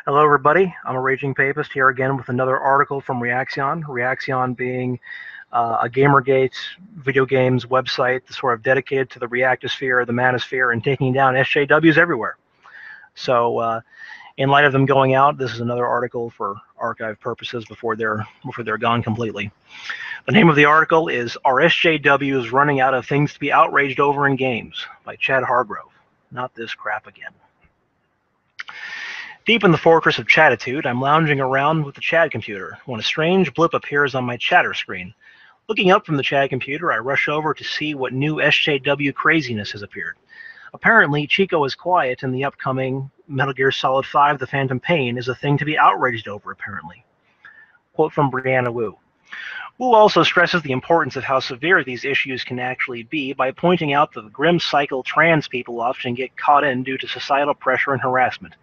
Hello, everybody. I'm a Raging Papist here again with another article from Reaction. Reaction being a Gamergate video games website sort of dedicated to the Reactosphere, the Manosphere, and taking down SJWs everywhere. So, in light of them going out, this is another article for archive purposes before they're gone completely. The name of the article is "Are SJWs Running Out of Things to Be Outraged Over in Games?" by Chad Hargrove. Not this crap again. Deep in the fortress of Chatitude, I'm lounging around with the Chad computer when a strange blip appears on my chatter screen. Looking up from the Chad computer, I rush over to see what new SJW craziness has appeared. Apparently, Chico is quiet and the upcoming Metal Gear Solid 5 The Phantom Pain is a thing to be outraged over, apparently. Quote from Brianna Wu. Wu also stresses the importance of how severe these issues can actually be by pointing out that the grim cycle trans people often get caught in due to societal pressure and harassment.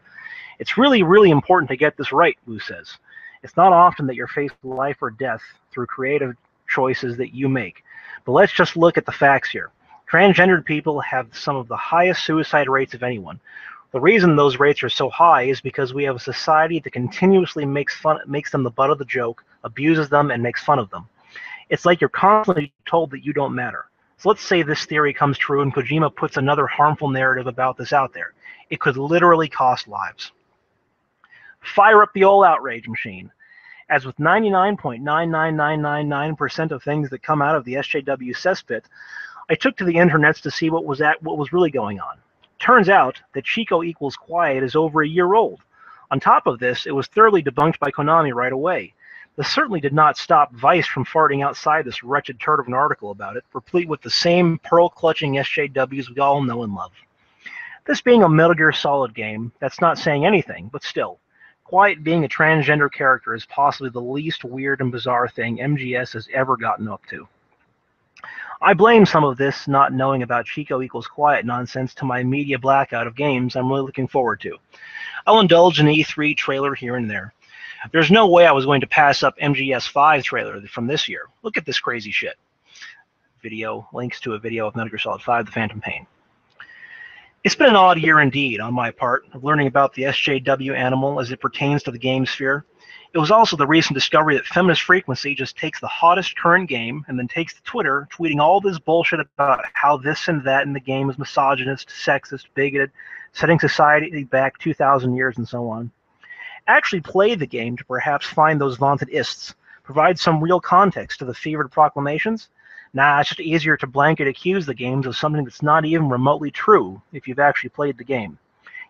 It's really, really important to get this right, Wu says. It's not often that you're faced with life or death through creative choices that you make. But let's just look at the facts here. Transgendered people have some of the highest suicide rates of anyone. The reason those rates are so high is because we have a society that continuously makes them the butt of the joke, abuses them, and makes fun of them. It's like you're constantly told that you don't matter. So let's say this theory comes true and Kojima puts another harmful narrative about this out there. It could literally cost lives. Fire up the old outrage machine. As with 99.99999% of things that come out of the SJW cesspit, I took to the internets to see what was really going on. Turns out that Chico equals quiet is over a year old. On top of this, it was thoroughly debunked by Konami right away. This certainly did not stop Vice from farting outside this wretched turd of an article about it, replete with the same pearl-clutching SJWs we all know and love. This being a Metal Gear Solid game, that's not saying anything, but still. Quiet being a transgender character is possibly the least weird and bizarre thing MGS has ever gotten up to. I blame some of this not knowing about Chico equals quiet nonsense to my media blackout of games I'm really looking forward to. I'll indulge in an E3 trailer here and there. There's no way I was going to pass up MGS 5 trailer from this year. Look at this crazy shit. Links to a video of Metal Gear Solid 5 The Phantom Pain. It's been an odd year indeed on my part of learning about the SJW animal as it pertains to the game sphere. It was also the recent discovery that Feminist Frequency just takes the hottest current game and then takes to Twitter, tweeting all this bullshit about how this and that in the game is misogynist, sexist, bigoted, setting society back 2,000 years and so on. Actually play the game to perhaps find those vaunted ists, provide some real context to the fevered proclamations. Nah, it's just easier to blanket accuse the games of something that's not even remotely true if you've actually played the game.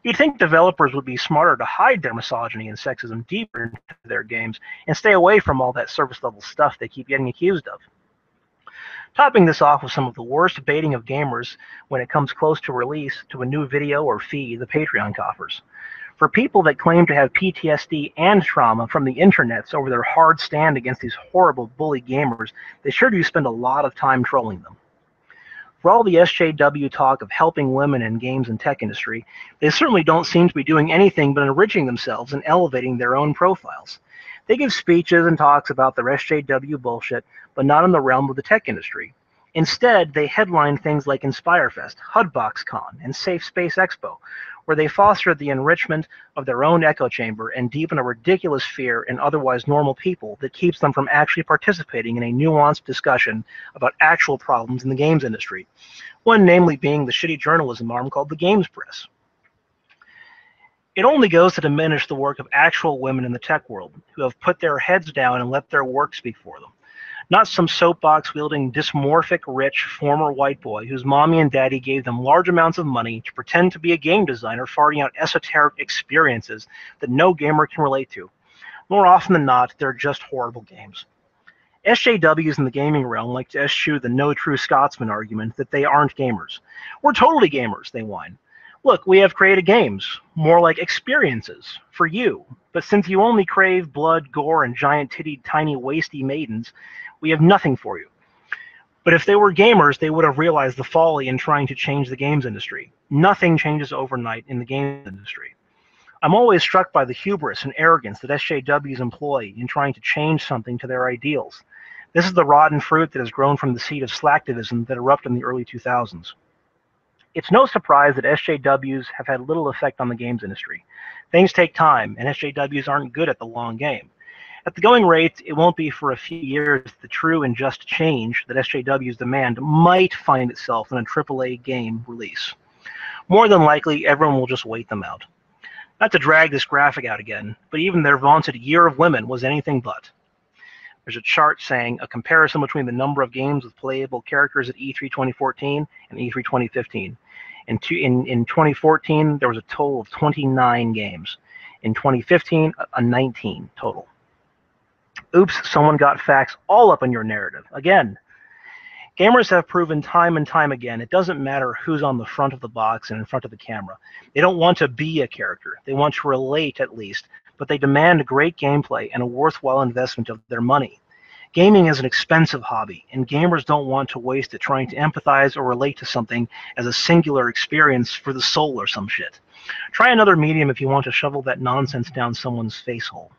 You'd think developers would be smarter to hide their misogyny and sexism deeper into their games and stay away from all that surface-level stuff they keep getting accused of. Topping this off with some of the worst baiting of gamers when it comes close to release to a new video or fee the Patreon coffers. For people that claim to have PTSD and trauma from the internets over their hard stand against these horrible bully gamers, they sure do spend a lot of time trolling them. For all the SJW talk of helping women in games and tech industry, they certainly don't seem to be doing anything but enriching themselves and elevating their own profiles. They give speeches and talks about their SJW bullshit, but not in the realm of the tech industry. Instead, they headline things like InspireFest, HUDBoxCon, and Safe Space Expo, where they foster the enrichment of their own echo chamber and deepen a ridiculous fear in otherwise normal people that keeps them from actually participating in a nuanced discussion about actual problems in the games industry, one namely being the shitty journalism arm called the Games Press. It only goes to diminish the work of actual women in the tech world who have put their heads down and let their work speak for them. Not some soapbox-wielding, dysmorphic, rich, former white boy whose mommy and daddy gave them large amounts of money to pretend to be a game designer farting out esoteric experiences that no gamer can relate to. More often than not, they're just horrible games. SJWs in the gaming realm like to eschew the no true Scotsman argument that they aren't gamers. We're totally gamers, they whine. Look, we have created games, more like experiences, for you. But since you only crave blood, gore, and giant-tittied, tiny, wasty maidens, we have nothing for you. But if they were gamers, they would have realized the folly in trying to change the games industry. Nothing changes overnight in the games industry. I'm always struck by the hubris and arrogance that SJWs employ in trying to change something to their ideals. This is the rotten fruit that has grown from the seed of slacktivism that erupted in the early 2000s. It's no surprise that SJWs have had little effect on the games industry. Things take time, and SJWs aren't good at the long game. At the going rate, it won't be for a few years the true and just change that SJWs demand might find itself in a AAA game release. More than likely, everyone will just wait them out. Not to drag this graphic out again, but even their vaunted Year of Women was anything but. There's a chart saying a comparison between the number of games with playable characters at E3 2014 and E3 2015. In 2014, there was a total of 29 games. In 2015, a 19 total. Oops, someone got facts all up in your narrative. Again, gamers have proven time and time again it doesn't matter who's on the front of the box and in front of the camera. They don't want to be a character. They want to relate at least, but they demand great gameplay and a worthwhile investment of their money. Gaming is an expensive hobby, and gamers don't want to waste it trying to empathize or relate to something as a singular experience for the soul or some shit. Try another medium if you want to shovel that nonsense down someone's face hole.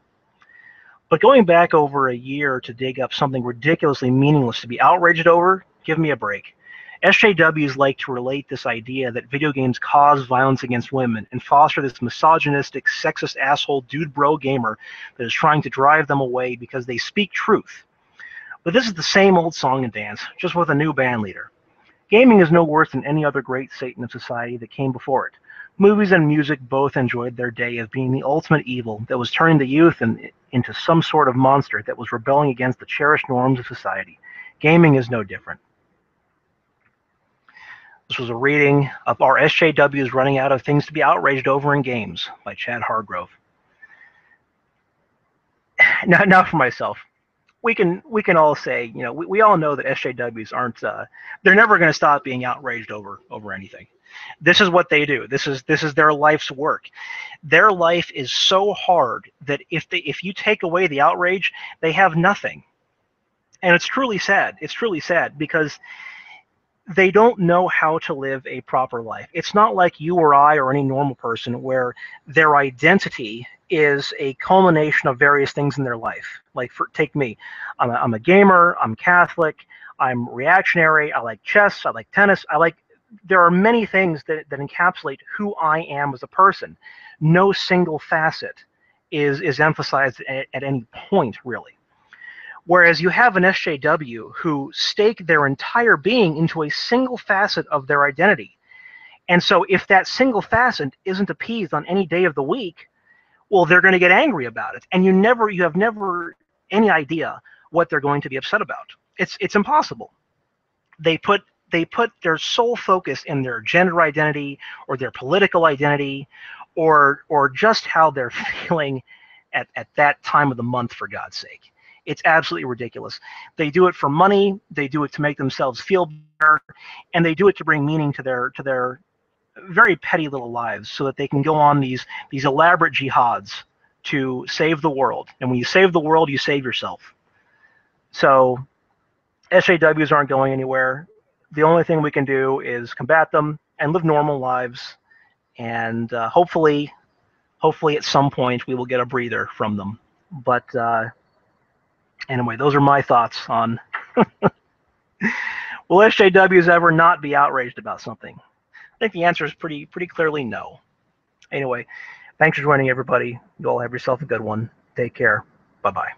But going back over a year to dig up something ridiculously meaningless to be outraged over, give me a break. SJWs like to relate this idea that video games cause violence against women and foster this misogynistic, sexist asshole dude bro gamer that is trying to drive them away because they speak truth. But this is the same old song and dance, just with a new band leader. Gaming is no worse than any other great Satan of society that came before it. Movies and music both enjoyed their day of being the ultimate evil that was turning the youth into some sort of monster that was rebelling against the cherished norms of society. Gaming is no different. This was a reading of Our SJWs Running Out of Things to be Outraged Over in Games by Chad Hargrove. Now for myself. We can all say, you know, we all know that SJWs aren't, they're never going to stop being outraged over anything. This is what they do. This is their life's work. Their life is so hard that if you take away the outrage, they have nothing. And it's truly sad. It's truly sad because they don't know how to live a proper life. It's not like you or I or any normal person where their identity is a culmination of various things in their life. Like, take me. I'm a gamer. I'm Catholic. I'm reactionary. I like chess. I like tennis. There are many things that encapsulate who I am as a person. No single facet is emphasized at any point, really. Whereas you have an SJW who stake their entire being into a single facet of their identity. And so if that single facet isn't appeased on any day of the week, well, they're going to get angry about it. And you have never any idea what they're going to be upset about. It's impossible. They put their sole focus in their gender identity or their political identity or just how they're feeling at that time of the month, for God's sake. It's absolutely ridiculous. They do it for money, they do it to make themselves feel better, and they do it to bring meaning to their very petty little lives so that they can go on these elaborate jihads to save the world. And when you save the world, you save yourself. So SJWs aren't going anywhere. The only thing we can do is combat them and live normal lives. And hopefully at some point we will get a breather from them. But anyway, those are my thoughts on will SJWs ever not be outraged about something? I think the answer is pretty clearly no. Anyway, thanks for joining, everybody. You all have yourself a good one. Take care. Bye-bye.